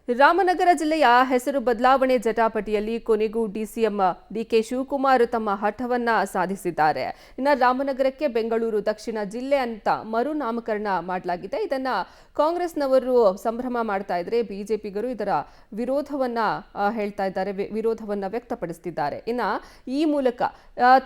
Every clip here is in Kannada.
ರಾಮನಗರ ಜಿಲ್ಲೆಯ ಹೆಸರು ಬದಲಾವಣೆ ಜಟಾಪಟಿಯಲ್ಲಿ ಕೊನೆಗೂ ಡಿಸಿಎಂ ಡಿಕೆ ಶಿವಕುಮಾರ್ ತಮ್ಮ ಹಠವನ್ನ ಸಾಧಿಸಿದ್ದಾರೆ. ಇನ್ನು ರಾಮನಗರಕ್ಕೆ ಬೆಂಗಳೂರು ದಕ್ಷಿಣ ಜಿಲ್ಲೆ ಅಂತ ಮರು ನಾಮಕರಣ ಮಾಡಲಾಗಿದೆ. ಇದನ್ನ ಕಾಂಗ್ರೆಸ್ನವರು ಸಂಭ್ರಮ ಮಾಡ್ತಾ ಇದ್ರೆ ಬಿಜೆಪಿಗರು ಇದರ ವಿರೋಧವನ್ನ ಹೇಳ್ತಾ ಇದ್ದಾರೆ, ವಿರೋಧವನ್ನ ವ್ಯಕ್ತಪಡಿಸುತ್ತಿದ್ದಾರೆ. ಇನ್ನ ಈ ಮೂಲಕ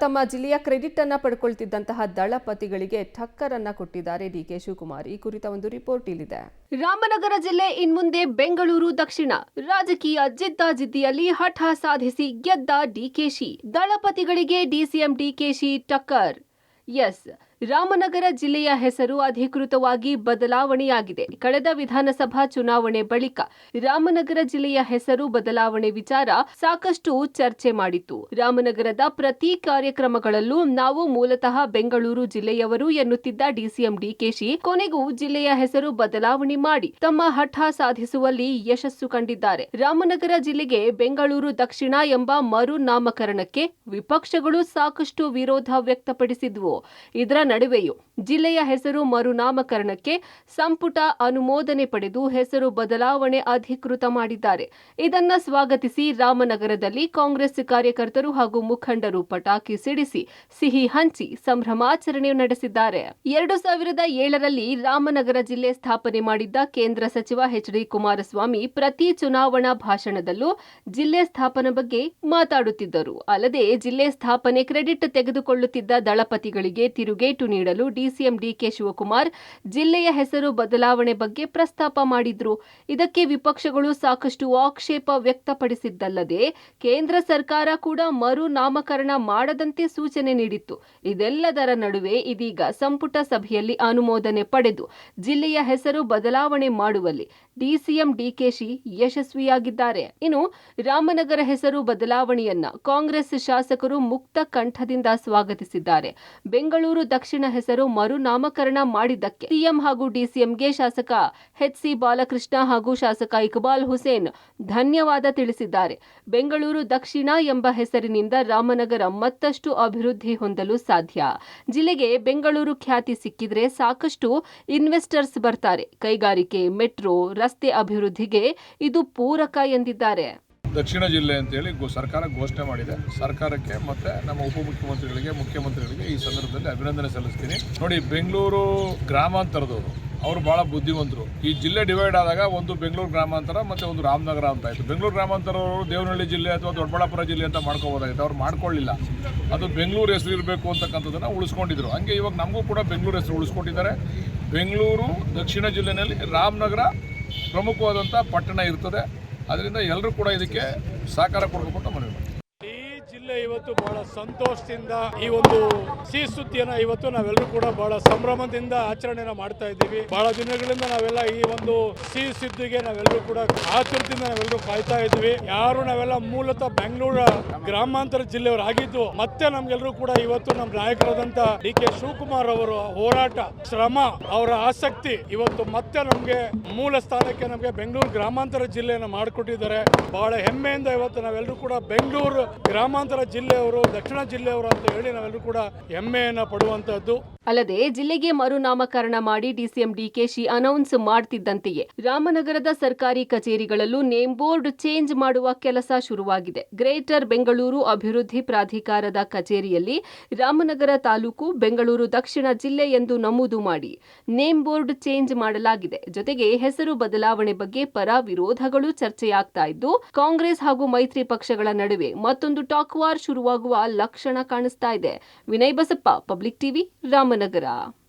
ತಮ್ಮ ಜಿಲ್ಲೆಯ ಕ್ರೆಡಿಟ್ ಅನ್ನ ಪಡ್ಕೊಳ್ತಿದ್ದಂತಹ ದಳಪತಿಗಳಿಗೆ ಟಕ್ಕರ್ ಅನ್ನ ಕೊಟ್ಟಿದ್ದಾರೆ ಡಿಕೆ ಶಿವಕುಮಾರ್. ಈ ಕುರಿತ ಒಂದು ರಿಪೋರ್ಟ್ ಇಲ್ಲಿದೆ. ರಾಮನಗರ ಜಿಲ್ಲೆ ಇನ್ಮುಂದೆ ಬೆಂಗಳೂರು ದಕ್ಷಿಣ ರಾಜಕೀಯ ಜಿದ್ದಾಜಿದ್ದಿಯಲ್ಲಿ ಹಠ ಸಾಧಿಸಿ ಗೆದ್ದ ಡಿಕೆಶಿ. ದಳಪತಿಗಳಿಗೆ ಡಿಸಿಎಂ ಡಿಕೆಶಿ ಟಕ್ಕರ್. ಎಸ್, ರಾಮನಗರ ಜಿಲ್ಲೆಯ ಹೆಸರು ಅಧಿಕೃತವಾಗಿ ಬದಲಾವಣೆಯಾಗಿದೆ. ಕಳೆದ ವಿಧಾನಸಭಾ ಚುನಾವಣೆ ಬಳಿಕ ರಾಮನಗರ ಜಿಲ್ಲೆಯ ಹೆಸರು ಬದಲಾವಣೆ ವಿಚಾರ ಸಾಕಷ್ಟು ಚರ್ಚೆ ಮಾಡಿತ್ತು. ರಾಮನಗರದ ಪ್ರತಿ ಕಾರ್ಯಕ್ರಮಗಳಲ್ಲೂ ನಾವು ಮೂಲತಃ ಬೆಂಗಳೂರು ಜಿಲ್ಲೆಯವರು ಎನ್ನುತ್ತಿದ್ದ ಡಿಸಿಎಂ ಡಿಕೆಶಿ ಕೊನೆಗೂ ಜಿಲ್ಲೆಯ ಹೆಸರು ಬದಲಾವಣೆ ಮಾಡಿ ತಮ್ಮ ಹಠ ಸಾಧಿಸುವಲ್ಲಿ ಯಶಸ್ಸು ಕಂಡಿದ್ದಾರೆ. ರಾಮನಗರ ಜಿಲ್ಲೆಗೆ ಬೆಂಗಳೂರು ದಕ್ಷಿಣ ಎಂಬ ಮರು ನಾಮಕರಣಕ್ಕೆ ವಿಪಕ್ಷಗಳು ಸಾಕಷ್ಟು ವಿರೋಧ ವ್ಯಕ್ತಪಡಿಸಿದ್ವು. ಇದರ ನಡುವೆಯೂ ಜಿಲ್ಲೆಯ ಹೆಸರು ಮರುನಾಮಕರಣಕ್ಕೆ ಸಂಪುಟ ಅನುಮೋದನೆ ಪಡೆದು ಹೆಸರು ಬದಲಾವಣೆ ಅಧಿಕೃತ ಮಾಡಿದ್ದಾರೆ. ಇದನ್ನ ಸ್ವಾಗತಿಸಿ ರಾಮನಗರದಲ್ಲಿ ಕಾಂಗ್ರೆಸ್ ಕಾರ್ಯಕರ್ತರು ಹಾಗೂ ಮುಖಂಡರು ಪಟಾಕಿ ಸಿಡಿಸಿ ಸಿಹಿ ಹಂಚಿ ಸಂಭ್ರಮಾಚರಣೆ ನಡೆಸಿದ್ದಾರೆ. 2007ರಲ್ಲಿ ರಾಮನಗರ ಜಿಲ್ಲೆ ಸ್ಥಾಪನೆ ಮಾಡಿದ್ದ ಕೇಂದ್ರ ಸಚಿವ ಎಚ್.ಡಿ. ಕುಮಾರಸ್ವಾಮಿ ಪ್ರತಿ ಚುನಾವಣಾ ಭಾಷಣದಲ್ಲೂ ಜಿಲ್ಲೆ ಸ್ಥಾಪನೆ ಬಗ್ಗೆ ಮಾತಾಡುತ್ತಿದ್ದರು. ಅಲ್ಲದೆ ಜಿಲ್ಲೆ ಸ್ಥಾಪನೆ ಕ್ರೆಡಿಟ್ ತೆಗೆದುಕೊಳ್ಳುತ್ತಿದ್ದ ದಳಪತಿಗಳಿಗೆ ತಿರುಗೇಟು ನೀಡಲು ಡಿಸಿಎಂ ಡಿಕೆ ಶಿವಕುಮಾರ್ ಜಿಲ್ಲೆಯ ಹೆಸರು ಬದಲಾವಣೆ ಬಗ್ಗೆ ಪ್ರಸ್ತಾಪ ಮಾಡಿದ್ರು. ಇದಕ್ಕೆ ವಿಪಕ್ಷಗಳು ಸಾಕಷ್ಟು ಆಕ್ಷೇಪ ವ್ಯಕ್ತಪಡಿಸಿದ್ದಲ್ಲದೆ ಕೇಂದ್ರ ಸರ್ಕಾರ ಕೂಡ ಮರು ನಾಮಕರಣ ಮಾಡದಂತೆ ಸೂಚನೆ ನೀಡಿತ್ತು. ಇದೆಲ್ಲದರ ನಡುವೆ ಇದೀಗ ಸಂಪುಟ ಸಭೆಯಲ್ಲಿ ಅನುಮೋದನೆ ಪಡೆದು ಜಿಲ್ಲೆಯ ಹೆಸರು ಬದಲಾವಣೆ ಮಾಡುವಲ್ಲಿ ಡಿಸಿಎಂ ಡಿಕೆಶಿ ಯಶಸ್ವಿಯಾಗಿದ್ದಾರೆ. ಇನ್ನು ರಾಮನಗರ ಹೆಸರು ಬದಲಾವಣೆಯನ್ನ ಕಾಂಗ್ರೆಸ್ ಶಾಸಕರು ಮುಕ್ತ ಕಂಠದಿಂದ ಸ್ವಾಗತಿಸಿದ್ದಾರೆ. ಬೆಂಗಳೂರು ದಕ್ಷಿಣ ಹೆಸರು ಮರು ನಾಮಕರಣ ಮಾಡಿದ್ದಕ್ಕೆ ಸಿಎಂ ಹಾಗೂ ಡಿಸಿಎಂಗೆ ಶಾಸಕ ಎಚ್.ಸಿ. ಬಾಲಕೃಷ್ಣ ಹಾಗೂ ಶಾಸಕ ಇಕ್ಬಾಲ್ ಹುಸೇನ್ ಧನ್ಯವಾದ ತಿಳಿಸಿದ್ದಾರೆ. ಬೆಂಗಳೂರು ದಕ್ಷಿಣ ಎಂಬ ಹೆಸರಿನಿಂದ ರಾಮನಗರ ಮತ್ತಷ್ಟು ಅಭಿವೃದ್ಧಿ ಹೊಂದಲು ಸಾಧ್ಯ. ಜಿಲ್ಲೆಗೆ ಬೆಂಗಳೂರು ಖ್ಯಾತಿ ಸಿಕ್ಕಿದ್ರೆ ಸಾಕಷ್ಟು ಇನ್ವೆಸ್ಟರ್ಸ್ ಬರ್ತಾರೆ. ಕೈಗಾರಿಕೆ, ಮೆಟ್ರೋ, ರಸ್ತೆ ಅಭಿವೃದ್ಧಿಗೆ ಇದು ಪೂರಕ ಎಂದಿದ್ದಾರೆ. ದಕ್ಷಿಣ ಜಿಲ್ಲೆ ಅಂತೇಳಿ ಸರ್ಕಾರ ಘೋಷಣೆ ಮಾಡಿದೆ. ಸರ್ಕಾರಕ್ಕೆ ಮತ್ತೆ ನಮ್ಮ ಉಪಮುಖ್ಯಮಂತ್ರಿಗಳಿಗೆ, ಮುಖ್ಯಮಂತ್ರಿಗಳಿಗೆ ಈ ಸಂದರ್ಭದಲ್ಲಿ ಅಭಿನಂದನೆ ಸಲ್ಲಿಸ್ತೀನಿ. ನೋಡಿ, ಬೆಂಗಳೂರು ಗ್ರಾಮಾಂತರದವರು ಅವರು ಬಹಳ ಬುದ್ಧಿವಂತರು. ಈ ಜಿಲ್ಲೆ ಡಿವೈಡ್ ಆದಾಗ ಒಂದು ಬೆಂಗಳೂರು ಗ್ರಾಮಾಂತರ ಮತ್ತೆ ಒಂದು ರಾಮನಗರ ಅಂತ ಆಯಿತು. ಬೆಂಗಳೂರು ಗ್ರಾಮಾಂತರವರು ದೇವನಹಳ್ಳಿ ಜಿಲ್ಲೆ ಅಥವಾ ದೊಡ್ಡಬಳ್ಳಾಪುರ ಜಿಲ್ಲೆ ಅಂತ ಮಾಡ್ಕೋಬೋದಾಗಿತ್ತು. ಅವ್ರು ಮಾಡ್ಕೊಳ್ಳಿಲ್ಲ. ಅದು ಬೆಂಗಳೂರು ಹೆಸರು ಇರಬೇಕು ಅಂತಕ್ಕಂಥದ್ದನ್ನು ಉಳಿಸ್ಕೊಂಡಿದ್ರು. ಹಂಗೆ ಇವಾಗ ನಮಗೂ ಕೂಡ ಬೆಂಗಳೂರು ಹೆಸರು ಉಳಿಸ್ಕೊಂಡಿದ್ದಾರೆ. ಬೆಂಗಳೂರು ದಕ್ಷಿಣ ಜಿಲ್ಲೆಯಲ್ಲಿ ರಾಮನಗರ ಪ್ರಮುಖವಾದಂಥ ಪಟ್ಟಣ ಇರ್ತದೆ. ಅದರಿಂದ ಎಲ್ಲರೂ ಕೂಡ ಇದಕ್ಕೆ ಸಹಕಾರ ಕೊಡಬೇಕು ಅಂತ ಮನವಿ ಮಾಡ್ತೀವಿ. ಈ ಜಿಲ್ಲೆ ಇವತ್ತು ಬಹಳ ಸಂತೋಷದಿಂದ ಈ ಒಂದು ಸಿಹಿ ಸುದ್ದಿಯನ್ನ ಇವತ್ತು ನಾವೆಲ್ಲರೂ ಕೂಡ ಬಹಳ ಸಂಭ್ರಮದಿಂದ ಆಚರಣೆನ ಮಾಡ್ತಾ ಇದ್ದೀವಿ. ಬಹಳ ದಿನಗಳಿಂದ ನಾವೆಲ್ಲ ಈ ಒಂದು ಸಿಹಿ ಸುದ್ದಿಗೆ ನಾವೆಲ್ಲರೂ ಕೂಡ ಆತುರದಿಂದ ನಾವೆಲ್ಲರೂ ಕಾಯ್ತಾ ಇದ್ವಿ. ಯಾರು ನಾವೆಲ್ಲ ಮೂಲತಃ ಬೆಂಗಳೂರು ಗ್ರಾಮಾಂತರ ಜಿಲ್ಲೆಯವರು ಆಗಿದ್ದು ಮತ್ತೆ ನಮ್ಗೆಲ್ಲರೂ ಕೂಡ ಇವತ್ತು ನಮ್ಮ ನಾಯಕರಾದಂತ ಡಿ ಕೆ ಶಿವಕುಮಾರ್ ಅವರ ಹೋರಾಟ, ಶ್ರಮ, ಅವರ ಆಸಕ್ತಿ ಇವತ್ತು ಮತ್ತೆ ನಮ್ಗೆ ಮೂಲ ಸ್ಥಾನಕ್ಕೆ ನಮ್ಗೆ ಬೆಂಗಳೂರು ಗ್ರಾಮಾಂತರ ಜಿಲ್ಲೆಯನ್ನು ಮಾಡಿಕೊಟ್ಟಿದ್ದಾರೆ. ಬಹಳ ಹೆಮ್ಮೆಯಿಂದ ಇವತ್ತು ನಾವೆಲ್ಲರೂ ಕೂಡ ಬೆಂಗಳೂರು ಗ್ರಾಮಾಂತರ ಜಿಲ್ಲೆಯವರು, ದಕ್ಷಿಣ ಜಿಲ್ಲೆಯವರು ಅಂತ ಹೇಳಿ ನಾವೆಲ್ಲರೂ ಕೂಡ ಹೆಮ್ಮೆಯನ್ನ ಪಡುವಂತದ್ದು. ಅಲ್ಲದೆ ಜಿಲ್ಲೆಗೆ ಮರುನಾಮಕರಣ ಮಾಡಿ ಡಿಸಿಎಂ ಡಿಕೆಶಿ ಅನೌನ್ಸ್ ಮಾಡ್ತಿದ್ದಂತೆಯೇ ರಾಮನಗರದ ಸರ್ಕಾರಿ ಕಚೇರಿಗಳಲ್ಲೂ ನೇಮ್ ಬೋರ್ಡ್ ಚೇಂಜ್ ಮಾಡುವ ಕೆಲಸ ಶುರುವಾಗಿದೆ. ಗ್ರೇಟರ್ ಬೆಂಗಳೂರು ಅಭಿವೃದ್ಧಿ ಪ್ರಾಧಿಕಾರದ ಕಚೇರಿಯಲ್ಲಿ ರಾಮನಗರ ತಾಲೂಕು, ಬೆಂಗಳೂರು ದಕ್ಷಿಣ ಜಿಲ್ಲೆ ಎಂದು ನಮೂದು ಮಾಡಿ ನೇಮ್ ಬೋರ್ಡ್ ಚೇಂಜ್ ಮಾಡಲಾಗಿದೆ. ಜೊತೆಗೆ ಹೆಸರು ಬದಲಾವಣೆ ಬಗ್ಗೆ ಪರ ವಿರೋಧಗಳು ಚರ್ಚೆಯಾಗ್ತಾ ಇದ್ದು ಕಾಂಗ್ರೆಸ್ ಹಾಗೂ ಮೈತ್ರಿ ಪಕ್ಷಗಳ ನಡುವೆ ಮತ್ತೊಂದು ಟಾಕ್ ವಾರ್ ಶುರುವಾಗುವ ಲಕ್ಷಣ ಕಾಣಿಸ್ತಾ ಇದೆ. Vinay Basappa, public TV, Ramanagara.